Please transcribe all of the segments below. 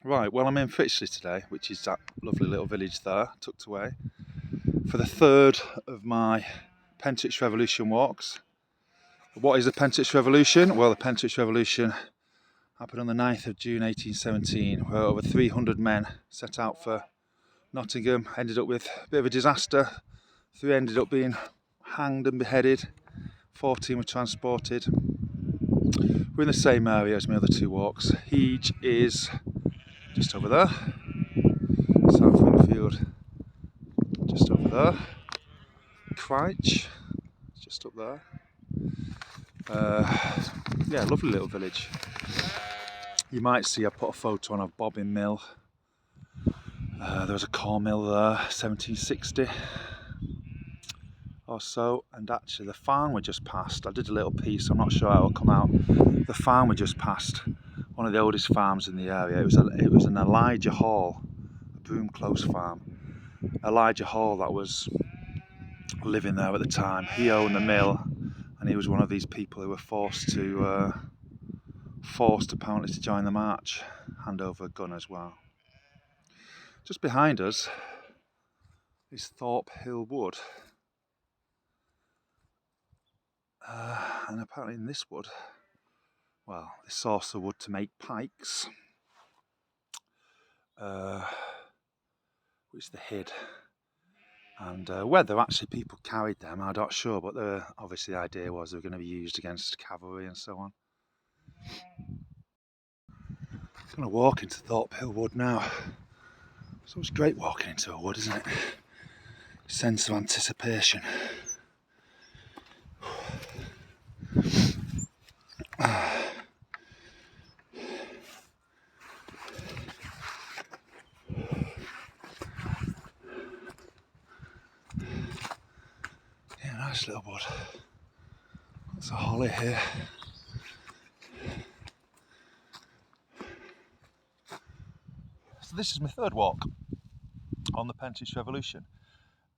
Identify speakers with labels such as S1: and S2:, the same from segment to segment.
S1: Right, well I'm in Fritchley today, which is that lovely little village there, tucked away, for the third of my Pentrich Revolution walks. What is the Pentrich Revolution? Well, the Pentrich Revolution happened on the 9th of June 1817, where over 300 men set out for Nottingham, ended up with a bit of a disaster. 3 ended up being hanged and beheaded, 14 were transported. We're in the same area as my other 2 walks. Hege is just over there, South Wingfield just over there, Cryche just up there. Yeah, lovely little village. You might see I put a photo on of Bobbin Mill. There was a corn mill there, 1760 or so, and actually the farm we just passed, I did a little piece, I'm not sure how it'll come out. The farm we just passed, one of the oldest farms in the area, it was an Elijah Hall, a Broom Close farm. Elijah Hall that was living there at the time, he owned the mill, and he was one of these people who were forced apparently to join the march, hand over a gun as well. Just behind us is Thorpe Hill Wood, and apparently in this wood, well, they source the wood to make pikes, which they hid, and whether actually people carried them I'm not sure, but obviously the idea was they were going to be used against cavalry and so on. I'm going to walk into Thorpe Hill Wood now. It's always great walking into a wood, isn't it? Sense of anticipation. Yeah, nice little wood. There's a holly here. So this is my third walk on the Pentrich Revolution.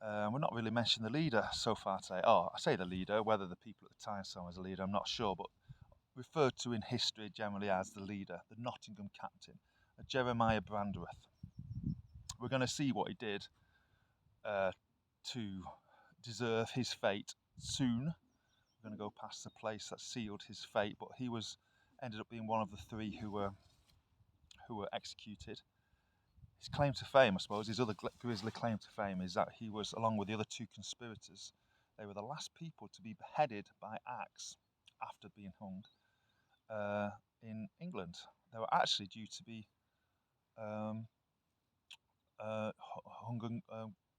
S1: We're not really mentioning the leader so far today. Oh, I say the leader, whether the people at the time saw him as a leader, I'm not sure, but referred to in history generally as the leader, the Nottingham captain, Jeremiah Brandreth. We're going to see what he did to deserve his fate soon. We're going to go past the place that sealed his fate, but he ended up being one of the 3 who were executed. His claim to fame, I suppose, his other grisly claim to fame is that he was, along with the other 2 conspirators, they were the last people to be beheaded by axe after being hung in England. They were actually due to be hung and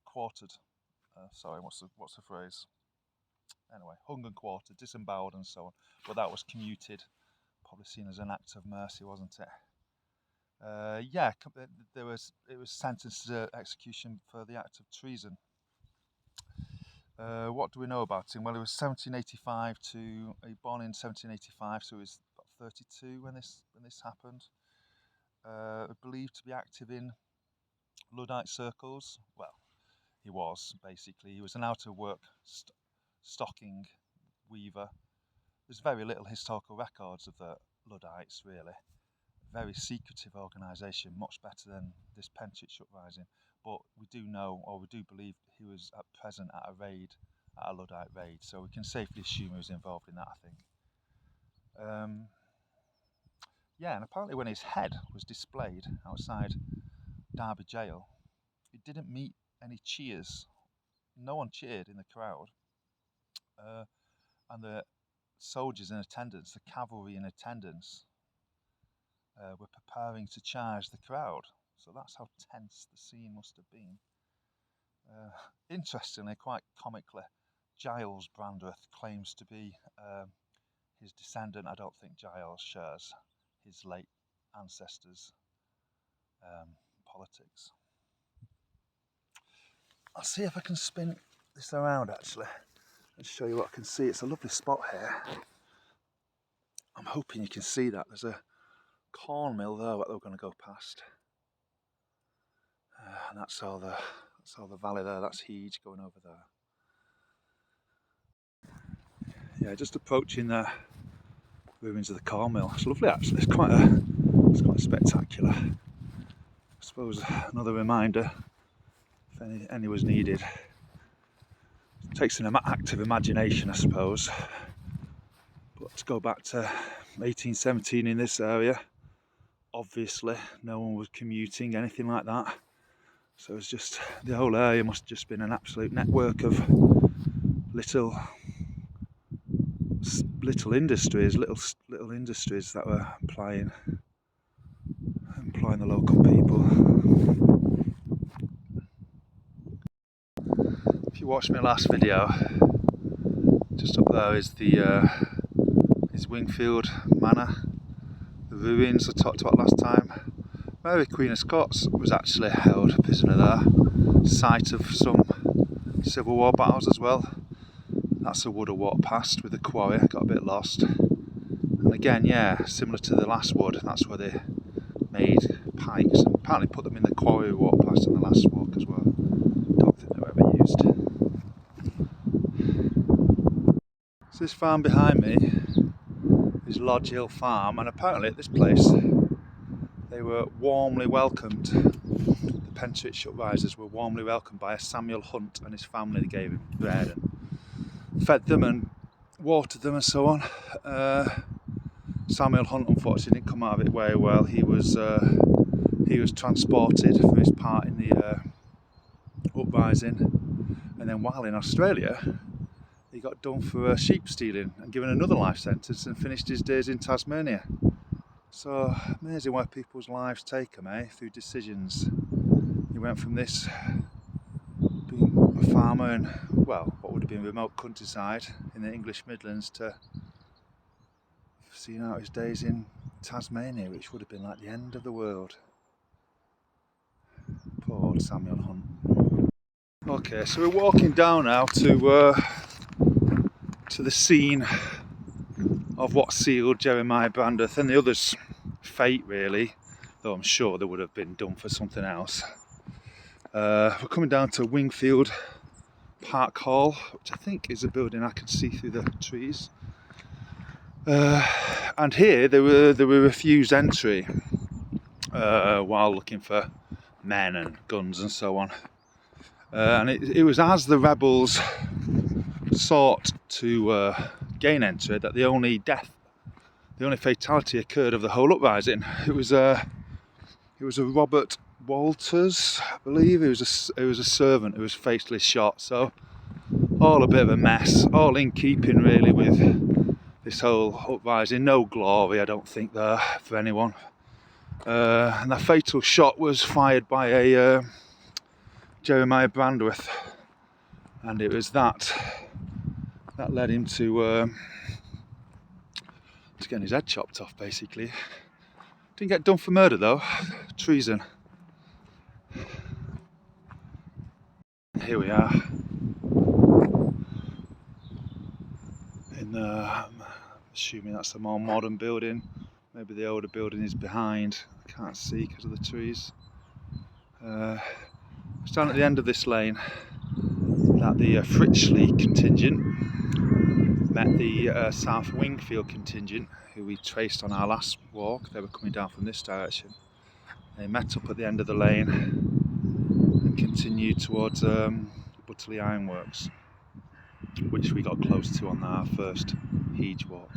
S1: quartered. Sorry, what's the phrase? Anyway, hung and quartered, disemboweled and so on. But that was commuted, probably seen as an act of mercy, wasn't it? Yeah, it was sentenced to execution for the act of treason. What do we know about him? Well, he was 1785 born in 1785, so he was about 32 when this happened. Believed to be active in Luddite circles. Well, he was basically. He was an out-of-work stocking weaver. There's very little historical records of the Luddites, really. Very secretive organisation, much better than this Pentrich uprising. But we do know, or we do believe, he was present at a Luddite raid. So we can safely assume he was involved in that, I think. Yeah, and apparently when his head was displayed outside Derby Jail, it didn't meet any cheers. No one cheered in the crowd. And the soldiers in attendance, the cavalry in attendance, were preparing to charge the crowd. So that's how tense the scene must have been. Interestingly, quite comically, Giles Brandreth claims to be his descendant. I don't think Giles shares his late ancestors' politics. I'll see if I can spin this around actually and show you what I can see. It's a lovely spot here. I'm hoping you can see that. There's a corn mill there that we're going to go past, and that's all the valley there. That's Hege going over there. Yeah, just approaching the ruins of the corn mill. It's lovely actually. It's quite spectacular. suppose another reminder, if any was needed. It takes an active imagination, I suppose. But let's go back to 1817 in this area. Obviously, no one was commuting, anything like that. So it's just, the whole area must have just been an absolute network of little industries, little industries that were employing the local people. If you watched my last video, just up there is is Wingfield Manor, the ruins I talked about last time. Mary Queen of Scots was actually held prisoner there, site of some Civil War battles as well. That's a wood I walked past with the quarry, got a bit lost. And again, yeah, similar to the last wood, that's where they made pikes and apparently put them in the quarry we walked past in the last walk as well. Don't think they were ever used. So this farm behind me is Lodge Hill Farm, and apparently at this place they were warmly welcomed. The Pentrich uprisers were warmly welcomed by a Samuel Hunt and his family. They gave him bread and fed them and watered them and so on. Samuel Hunt unfortunately didn't come out of it very well. He was transported for his part in the uprising, and then while in Australia he got done for sheep stealing and given another life sentence and finished his days in Tasmania. So amazing where people's lives take them, through decisions. He went from this being a farmer in, well, what would have been remote countryside in the English Midlands to seeing out his days in Tasmania, which would have been like the end of the world. Poor old Samuel Hunt. Okay, so we're walking down now to the scene of what sealed Jeremiah Brandreth and the others' fate, really, though I'm sure they would have been done for something else. We're coming down to Wingfield Park Hall, which I think is a building I can see through the trees. And here they were refused entry while looking for men and guns and so on. And it was as the rebels sought to gain entry that the only fatality occurred of the whole uprising. It was a Robert Walters, I believe. It was a servant who was fatally shot. So all a bit of a mess, all in keeping really with this whole uprising. No glory, I don't think, there for anyone. And that fatal shot was fired by a Jeremiah Brandreth, and it was that led him to getting his head chopped off, basically. Didn't get done for murder though, treason. Here we are in I'm assuming that's a more modern building. Maybe the older building is behind. I can't see because of the trees. It's down at the end of this lane that the Fritchley contingent met the South Wingfield contingent, who we traced on our last walk. They were coming down from this direction. They met up at the end of the lane and continued towards Butterley Ironworks, which we got close to on our first Hedge walk.